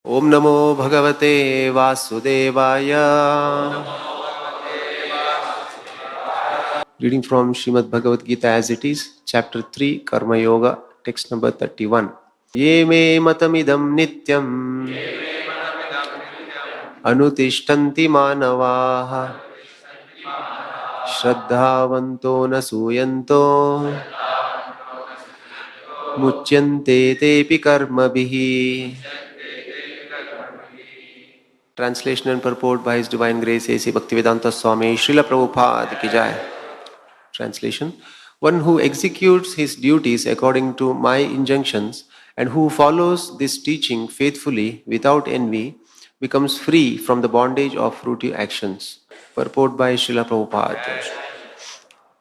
Om Namo Bhagavate Vasudevaya. Reading from Srimad Bhagavad Gita as it is, chapter 3, Karma Yoga, text number 31. Ye me matamidam nityam anutishtanti manavaha shraddhavanto nasuyanto mucyante tepi karmabhihi. Translation and purport by His Divine Grace A.C. Bhaktivedanta Swami Srila Prabhupada ki jai. Translation: one who executes his duties according to my injunctions and who follows this teaching faithfully without envy becomes free from the bondage of fruitive actions. Purport by Srila Prabhupada.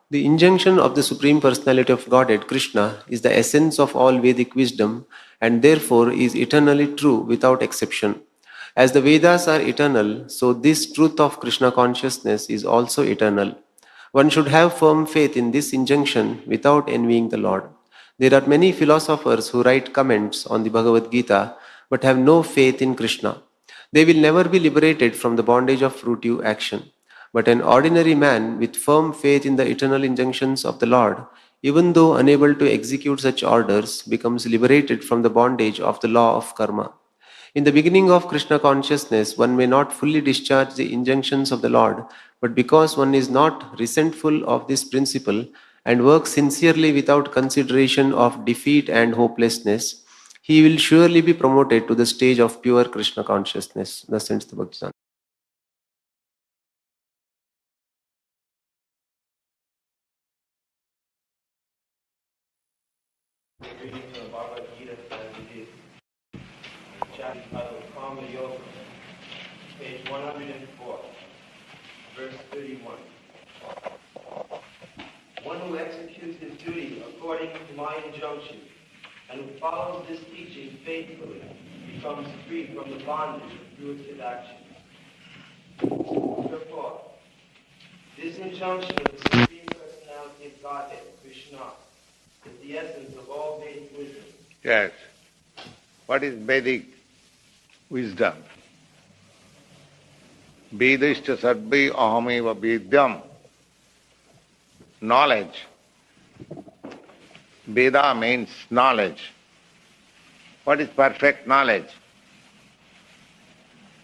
The injunction of the Supreme Personality of Godhead, Krishna, is the essence of all Vedic wisdom and therefore is eternally true without exception. As the Vedas are eternal, so this truth of Krishna consciousness is also eternal. One should have firm faith in this injunction without envying the Lord. There are many philosophers who write comments on the Bhagavad Gita but have no faith in Krishna. They will never be liberated from the bondage of fruitive action. But an ordinary man with firm faith in the eternal injunctions of the Lord, even though unable to execute such orders, becomes liberated from the bondage of the law of karma. In the beginning of Krishna consciousness, one may not fully discharge the injunctions of the Lord, but because one is not resentful of this principle and works sincerely without consideration of defeat and hopelessness, he will surely be promoted to the stage of pure Krishna consciousness. Thus ends the Bhaktivedanta. Reading from Bhagavad Gita as it is, chapter titled Karma Yoga, page 104, verse 31. One who executes his duty according to my injunction and who follows this teaching faithfully becomes free from the bondage of fruitive actions. Therefore, this injunction of the Supreme Personality of Godhead, Krishna, is the essence of all Vedic wisdom. Yes. What is Vedic wisdom? Vedishta sadbhi ahameva vedyam. Knowledge. Veda means knowledge. What is perfect knowledge?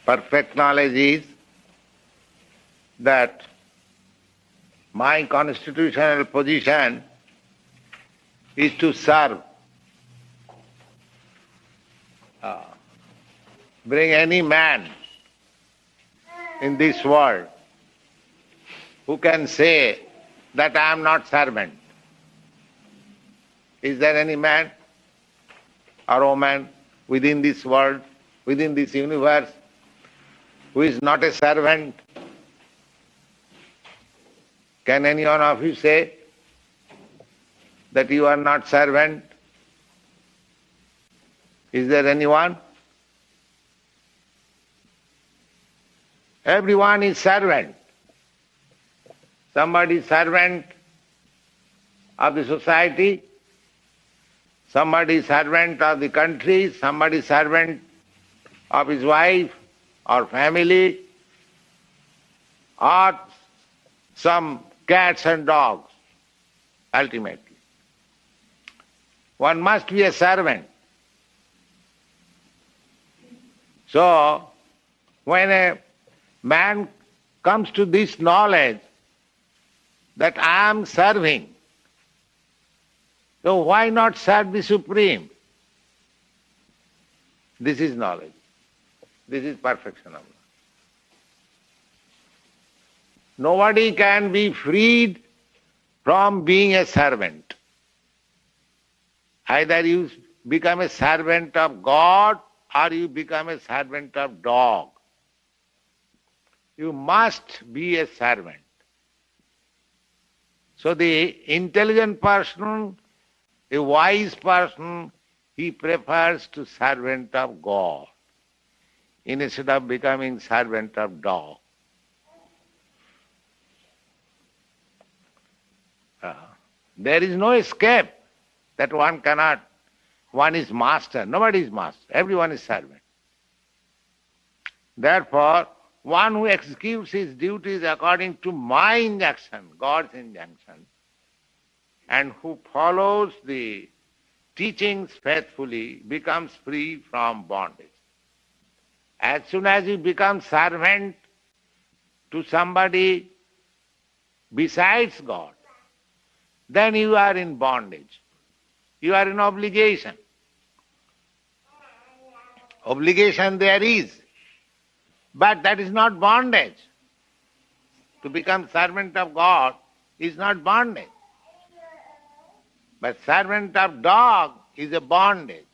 Perfect knowledge is that my constitutional position is to serve. Bring any man in this world who can say that I am not servant. Is there any man or woman within this world, within this universe, who is not a servant? Can any one of you say that you are not servant? Is there anyone? Everyone is servant. Somebody is servant of the society, somebody is servant of the country, somebody is servant of his wife or family, or some cats and dogs, ultimately. One must be a servant. So, when a man comes to this knowledge that I am serving, so why not serve the Supreme? This is knowledge. This is perfection of knowledge. Nobody can be freed from being a servant. Either you become a servant of God or you become a servant of dog. You must be a servant. So the intelligent person, a wise person, he prefers to servant of God instead of becoming servant of dog. There is no escape that one is master. Nobody is master. Everyone is servant. Therefore, one who executes his duties according to my injunction, God's injunction, and who follows the teachings faithfully becomes free from bondage. As soon as you become servant to somebody besides God, then you are in bondage. You are in obligation. Obligation there is, but that is not bondage. To become servant of God is not bondage. But servant of dog is a bondage.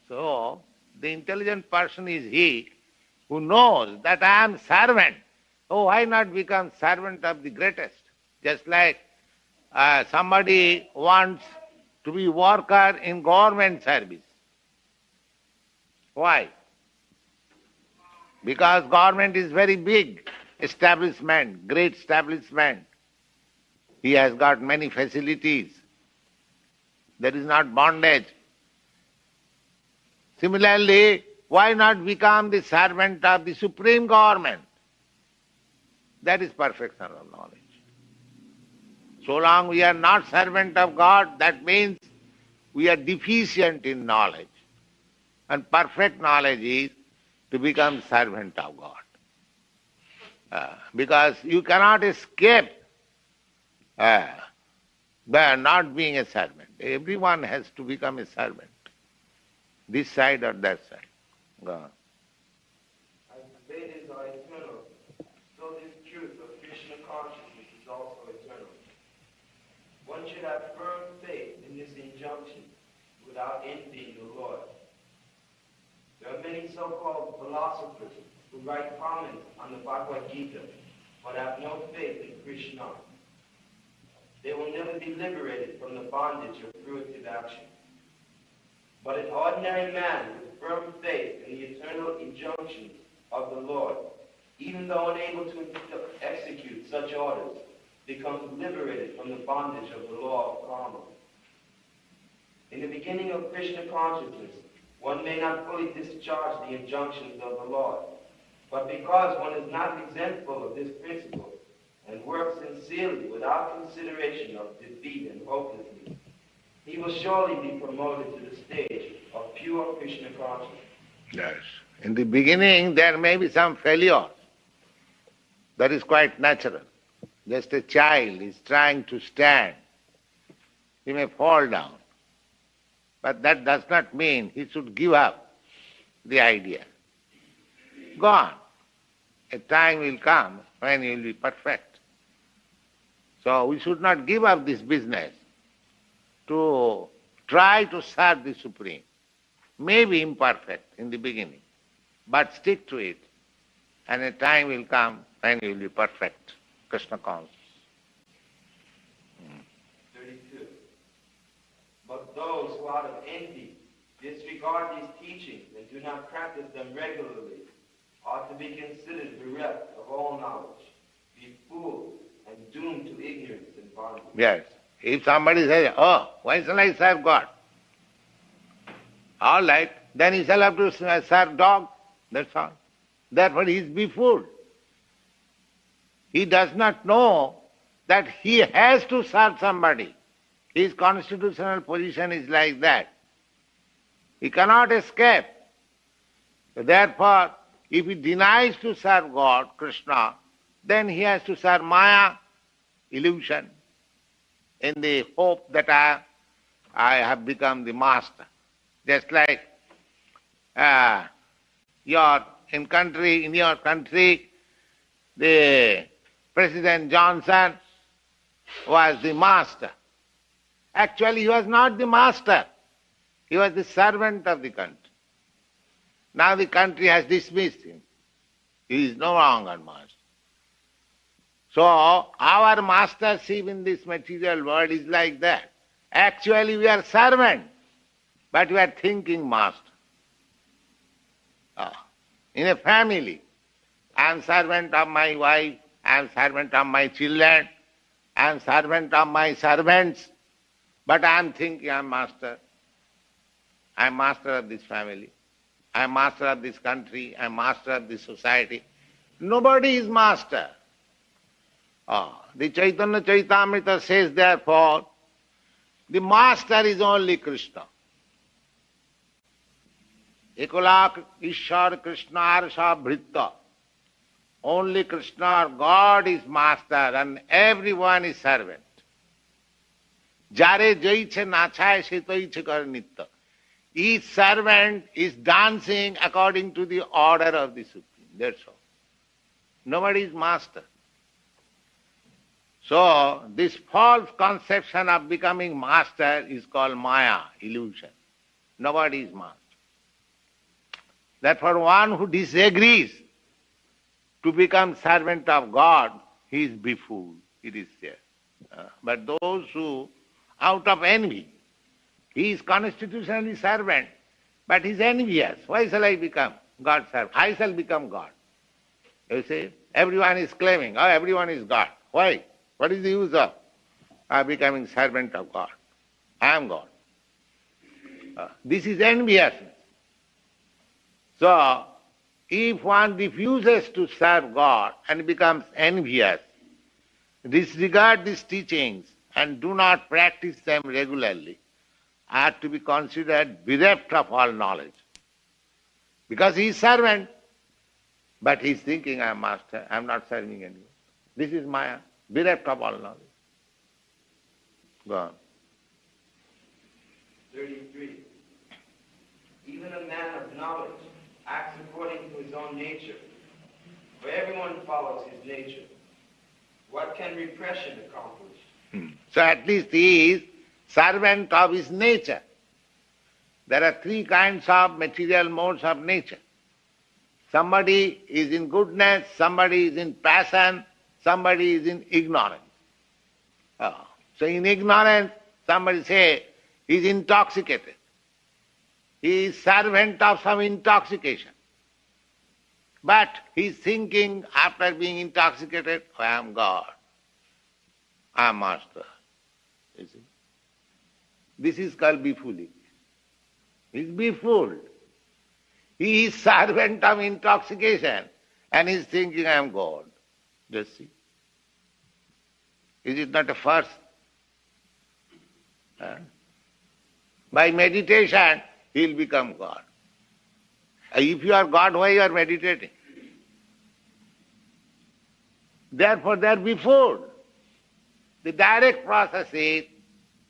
So, the intelligent person is he who knows that I am servant. Oh, why not become servant of the greatest? Just like somebody wants to be worker in government service. Why? Because government is very big establishment, great establishment. He has got many facilities. There is not bondage. Similarly, why not become the servant of the supreme government? That is perfection of knowledge. So long we are not servant of God, that means we are deficient in knowledge. And perfect knowledge is to become servant of God. Because you cannot escape by not being a servant. Everyone has to become a servant, this side or that side. Go on. As the Vedas are eternal, so this truth of Krishna consciousness is also eternal. One should have firm faith in this injunction without envying the Lord. There are many so-called philosophers who write comments on the Bhagavad Gita but have no faith in Krishna. They will never be liberated from the bondage of fruitive action. But an ordinary man with firm faith in the eternal injunctions of the Lord, even though unable to execute such orders, becomes liberated from the bondage of the law of karma. In the beginning of Krishna consciousness, one may not fully discharge the injunctions of the Lord, but because one is not resentful of this principle and works sincerely without consideration of defeat and hopelessness, he will surely be promoted to the stage of pure Krishna consciousness. Yes. In the beginning there may be some failure. That is quite natural. Just a child is trying to stand. He may fall down. But that does not mean he should give up the idea. Go on. A time will come when he will be perfect. So we should not give up this business to try to serve the Supreme. May be imperfect in the beginning, but stick to it, and a time will come when you will be perfect, Krishna conscious. 32. But those who out of envy disregard these teachings and do not practice them regularly are to be considered bereft of all knowledge, be fooled, and doomed to ignorance and bondage. Yes. If somebody says, oh, why shall I serve God? All right, then he shall have to serve dog, that's all. Therefore he is befooled. He does not know that he has to serve somebody. His constitutional position is like that. He cannot escape. Therefore, if he denies to serve God, Krishna, then he has to serve Maya, illusion, in the hope that I have become the master. Just like in your country, the President Johnson was the master. Actually, he was not the master. He was the servant of the country. Now the country has dismissed him. He is no longer master. So our mastership in this material world is like that. Actually, we are servant, but we are thinking master. In a family, I am servant of my wife, I am servant of my children, I am servant of my servants, but I am thinking I am master. I am master of this family. I am master of this country, I am master of this society. Nobody is master. The Chaitanya Chaitamrita says therefore, the master is only Krishna. Ekulak Ishwar Krishna Arsha Bhritta. Only Krishna or God is master and everyone is servant. Jare jaiche nachaye se toiche kar nitta. Each servant is dancing according to the order of the Supreme. That's all. Nobody is master. So, this false conception of becoming master is called Maya, illusion. Nobody is master. Therefore, one who disagrees to become servant of God, he is befooled, it is said. But those who, out of envy, he is constitutionally servant, but he is envious. Why shall I become God's servant? I shall become God. You see, everyone is claiming, everyone is God. Why? What is the use of becoming servant of God? I am God. This is enviousness. So, if one refuses to serve God and becomes envious, disregard these teachings and do not practice them regularly, are to be considered bereft of all knowledge. Because he is servant, but he is thinking, I am master, I am not serving anyone. This is Maya, bereft of all knowledge. Go on. 33. Even a man of knowledge acts according to his own nature, for everyone follows his nature. What can repression accomplish? So at least he is servant of his nature. There are three kinds of material modes of nature. Somebody is in goodness, somebody is in passion, somebody is in ignorance. So in ignorance, somebody say he is intoxicated. He is servant of some intoxication. But he is thinking after being intoxicated, I am God. I am master. You see? This is called befooling. He is befooled. He is servant of intoxication and he is thinking, I am God. Just see. Is it not a farce? By meditation, he will become God. If you are God, why you are meditating? Therefore, they are befooled. The direct process is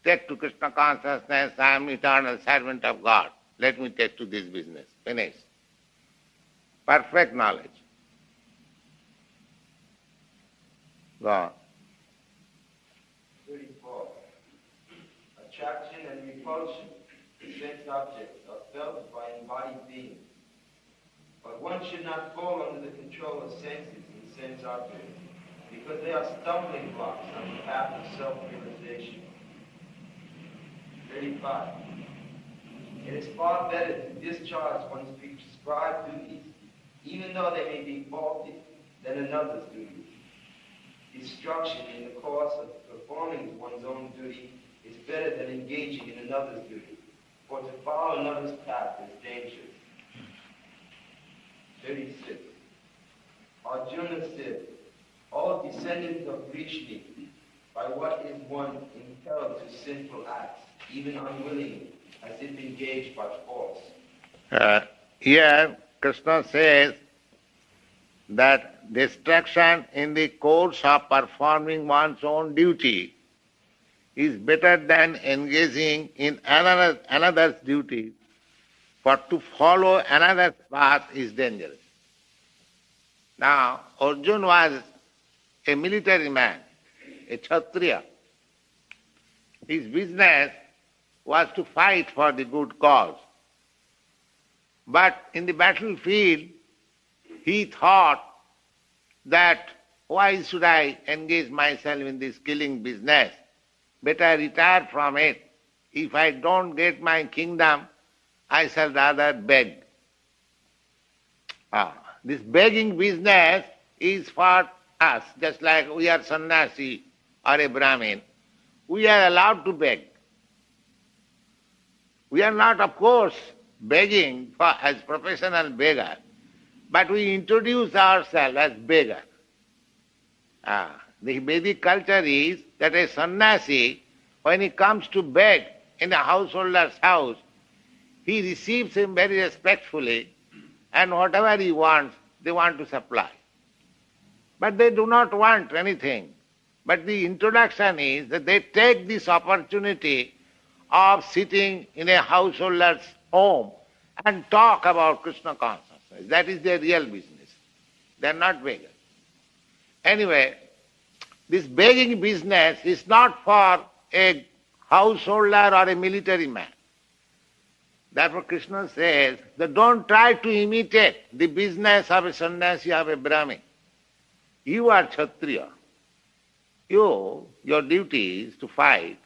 take to Krishna consciousness, I am eternal servant of God. Let me take to this business. Finish. Perfect knowledge. Go on. 34. Attraction and repulsion to sense objects are felt by embodied beings. But one should not fall under the control of senses and sense objects, because they are stumbling blocks on the path of self-realization. 35. It is far better to discharge one's prescribed duties, even though they may be faulty, than another's duties. Destruction in the course of performing one's own duty is better than engaging in another's duty, for to follow another's path is dangerous. 36. Arjuna said, O descendants of Krishna, by what is one impelled to sinful acts, even unwillingly, as if engaged by force? Here, Krishna says that distraction in the course of performing one's own duty is better than engaging in another's duty, for to follow another's path is dangerous. Now, Arjuna was a military man, a Kshatriya. His business was to fight for the good cause. But in the battlefield, he thought that why should I engage myself in this killing business? Better retire from it. If I don't get my kingdom, I shall rather beg. This begging business is for us, just like we are sannyasi or a Brahmin. We are allowed to beg. We are not, of course, begging as professional beggar, but we introduce ourselves as beggar. The Vedic culture is that a sannyasi, when he comes to beg in a householder's house, he receives him very respectfully, and whatever he wants, they want to supply. But they do not want anything. But the introduction is that they take this opportunity of sitting in a householder's home and talk about Krishna consciousness. That is their real business. They are not beggars. Anyway, this begging business is not for a householder or a military man. Therefore Krishna says that don't try to imitate the business of a sannyasi, of a Brahmin. You are Kshatriya. Your duty is to fight,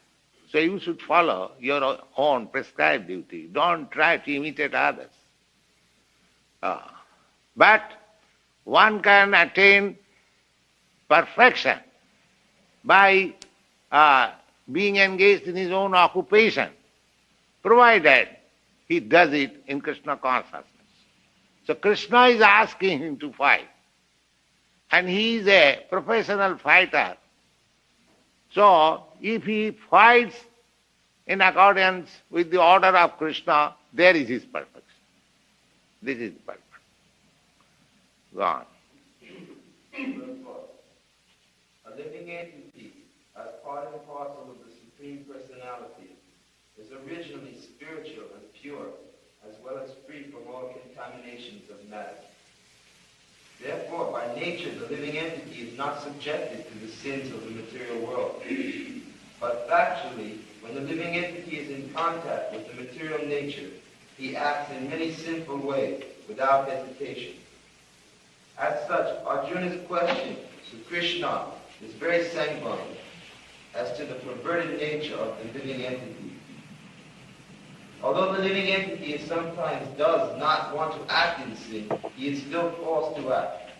so you should follow your own prescribed duty. Don't try to imitate others. But one can attain perfection by being engaged in his own occupation, provided he does it in Krishna consciousness. So Krishna is asking him to fight, and he is a professional fighter. So if he fights in accordance with the order of Krishna, there is his perfection. This is the purpose. Go on. A living entity, as part and parcel of the Supreme Personality, is originally spiritual and pure, as well as free from all contaminations of matter. Therefore, by nature, the living entity is not subjected to the sins of the material world. But factually, when the living entity is in contact with the material nature, he acts in many sinful ways without hesitation. As such, Arjuna's question to Krishna is very sanguine as to the perverted nature of the living entity. Although the living entity sometimes does not want to act in sin, he is still forced to act.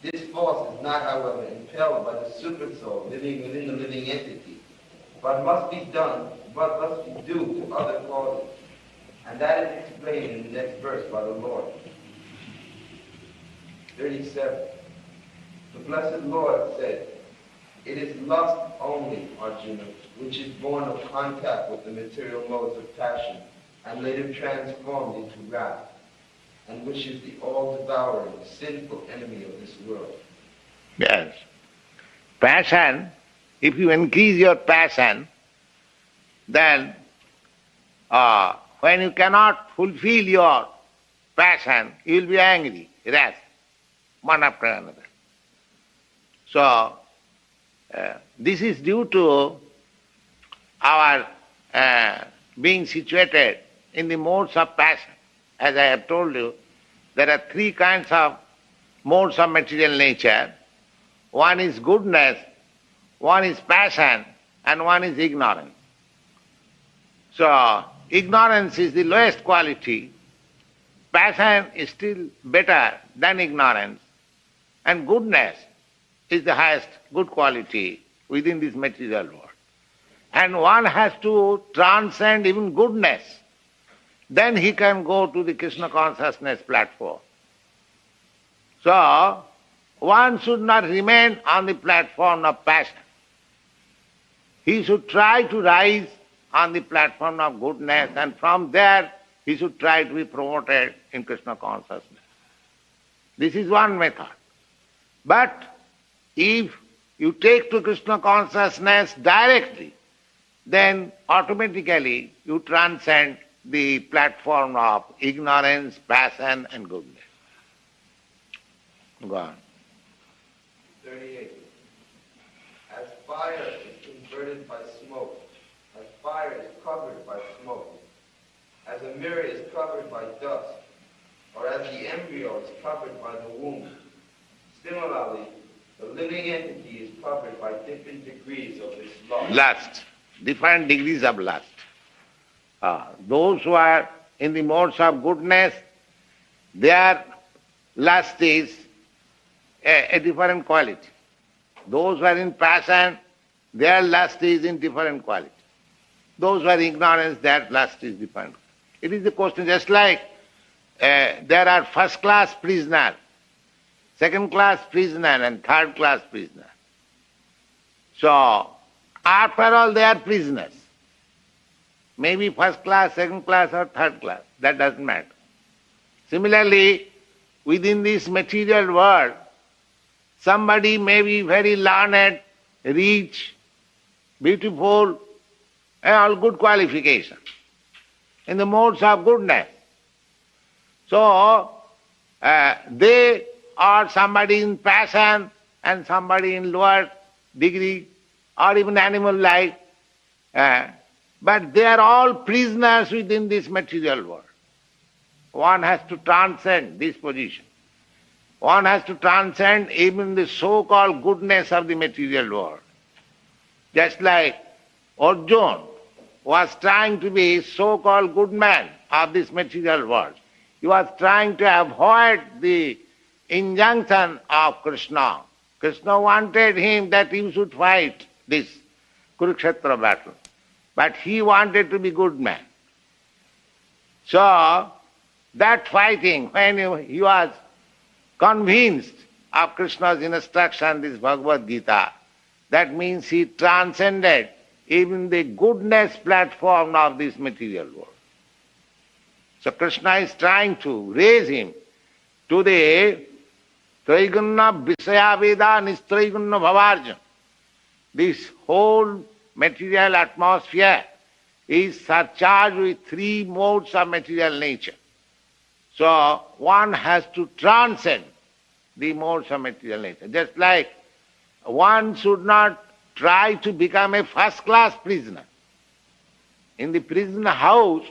This force is not, however, impelled by the super soul living within the living entity, but must be due to other causes. And that is explained in the next verse by the Lord. 37. The Blessed Lord said, "It is lust only, Arjuna, which is born of contact with the material modes of passion, and later transformed into wrath, and which is the all-devouring, sinful enemy of this world." Yes. Passion, if you increase your passion, then when you cannot fulfill your passion, you will be angry, wrath, one after another. So, this is due to our being situated in the modes of passion. As I have told you, there are three kinds of modes of material nature. One is goodness, one is passion, and one is ignorance. So, ignorance is the lowest quality, passion is still better than ignorance, and goodness is the highest good quality within this material world. And one has to transcend even goodness. Then he can go to the Krishna consciousness platform. So, one should not remain on the platform of passion. He should try to rise on the platform of goodness, and from there he should try to be promoted in Krishna consciousness. This is one method. But if you take to Krishna consciousness directly, then automatically you transcend the platform of ignorance, passion, and goodness. Go on. 38. As fire is converted by smoke, as fire is covered by smoke, as a mirror is covered by dust, or as the embryo is covered by the womb, similarly, the living entity is covered by different degrees of this lust. Lust. Different degrees of lust. Those who are in the modes of goodness, their lust is a different quality. Those who are in passion, their lust is in different quality. Those who are in ignorance, their lust is different. It is a question just like there are first class prisoner, second class prisoner and third class prisoner. So, after all they are prisoners. Maybe first class, second class or third class. That doesn't matter. Similarly, within this material world, somebody may be very learned, rich, beautiful, and all good qualifications in the modes of goodness. So, they are somebody in passion and somebody in lower degree or even animal life. But they are all prisoners within this material world. One has to transcend this position. One has to transcend even the so-called goodness of the material world. Just like Arjuna was trying to be so-called good man of this material world. He was trying to avoid the injunction of Krishna. Krishna wanted him that he should fight this Kurukshetra battle. But he wanted to be good man. So, that fighting, when he was convinced of Krishna's instruction, this Bhagavad Gita, that means he transcended even the goodness platform of this material world. So Krishna is trying to raise him to the Traigunna Visaya Veda Nistraigunna Bhavarjan. This whole material atmosphere is surcharged with three modes of material nature. So one has to transcend the modes of material nature. Just like one should not try to become a first-class prisoner. In the prison house,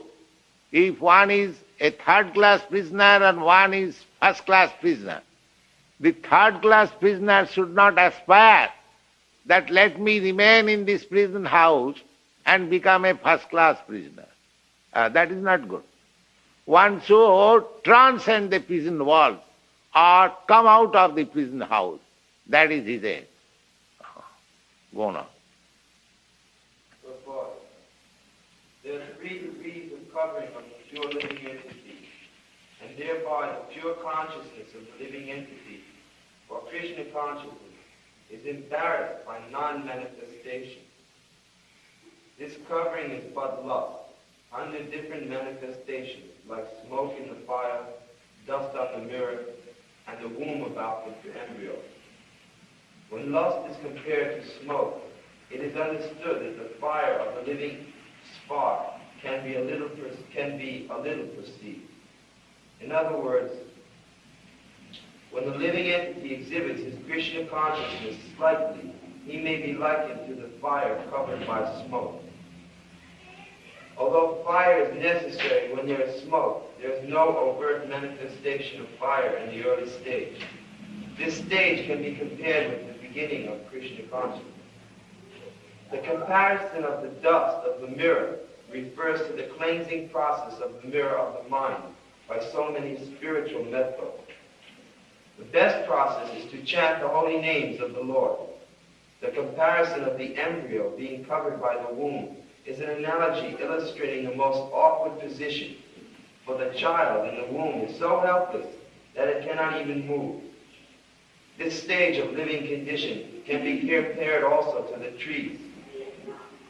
if one is a third-class prisoner and one is first-class prisoner, the third-class prisoner should not aspire that let me remain in this prison house and become a first-class prisoner. That is not good. One should transcend the prison walls or come out of the prison house. That is his aim. Go on. Prabhupada, there are three degrees of covering of the pure living entity, and thereby the pure consciousness of the living entity, or Krishna consciousness, is embarrassed by non-manifestation. This covering is but lust, under different manifestations, like smoke in the fire, dust on the mirror, and the womb about the embryo. When lust is compared to smoke, it is understood that the fire of the living spark can be a little perceived. In other words, when the living entity exhibits his Krishna consciousness slightly, he may be likened to the fire covered by smoke. Although fire is necessary when there is smoke, there is no overt manifestation of fire in the early stage. This stage can be compared with the beginning of Krishna consciousness. The comparison of the dust of the mirror refers to the cleansing process of the mirror of the mind by so many spiritual methods. The best process is to chant the holy names of the Lord. The comparison of the embryo being covered by the womb is an analogy illustrating the most awkward position, for the child in the womb is so helpless that it cannot even move. This stage of living condition can be compared also to the trees.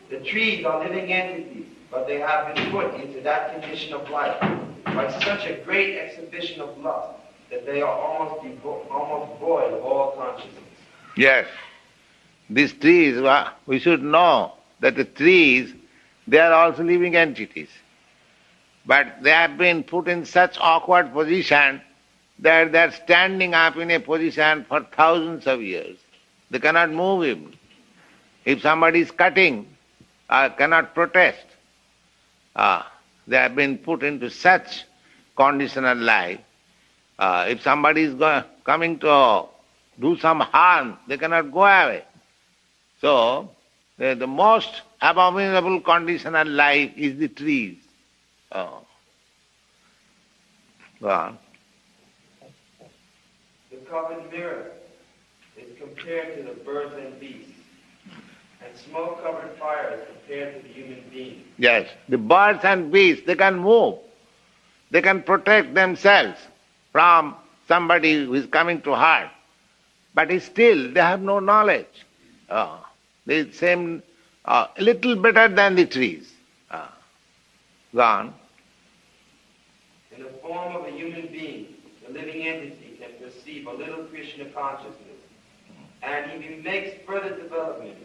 The trees are living entities, but they have been put into that condition of life by such a great exhibition of lust that they are almost void of all consciousness. Yes. These trees, we should know that the trees, they are also living entities. But they have been put in such awkward position that they are standing up in a position for thousands of years. They cannot move even. If somebody is cutting, cannot protest. They have been put into such conditional life. If somebody is coming to do some harm, they cannot go away. So, the most abominable conditional life is the trees. Go on. The covered mirror is compared to the birds and beasts, and smoke-covered fire is compared to the human being. Yes, the birds and beasts, they can move. They can protect themselves from somebody who is coming to hurt. But still, they have no knowledge. They seem a little better than the trees. Gone. In the form of a human being, the living entity can perceive a little Krishna consciousness. And if he makes further development,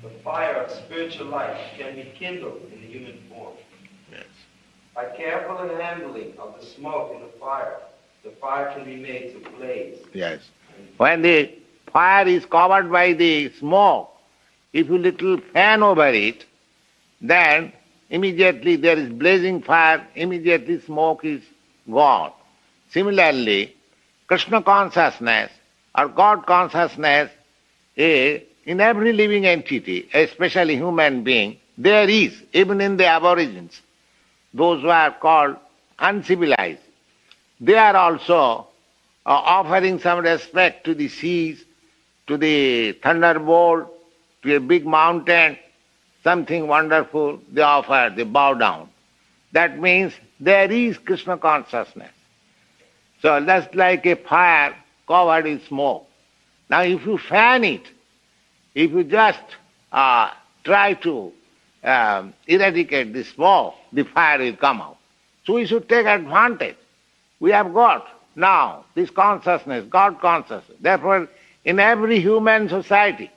the fire of spiritual life can be kindled in the human form. Yes. By careful handling of the smoke in the fire can be made to blaze. Yes. When the fire is covered by the smoke, if you little fan over it, then immediately there is blazing fire, immediately smoke is gone. Similarly, Krishna consciousness or God consciousness is in every living entity, especially human being, there is, even in the aborigines, those who are called uncivilized, they are also offering some respect to the seas, to the thunderbolt, to a big mountain, something wonderful, they offer, they bow down. That means there is Krishna consciousness. So that's like a fire covered with smoke. Now if you fan it, if you just try to eradicate the smoke, the fire will come out. So we should take advantage. We have got now this consciousness, God consciousness. Therefore, in every human society,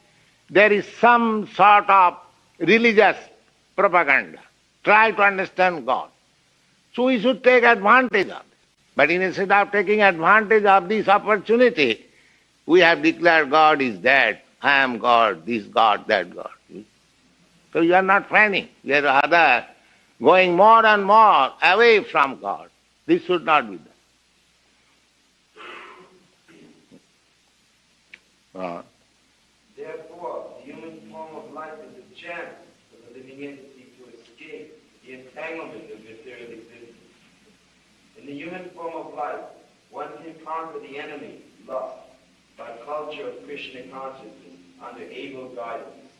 there is some sort of religious propaganda. Try to understand God. So we should take advantage of it. But instead of taking advantage of this opportunity, we have declared God is dead. I am God, this God, that God. So you are not fanning. You are rather going more and more away from God. This should not be done. Therefore, the human form of life is a chance for the living entity to escape the entanglement of material existence. In the human form of life, one can conquer the enemy, lust, by culture of Krishna consciousness under able guidance.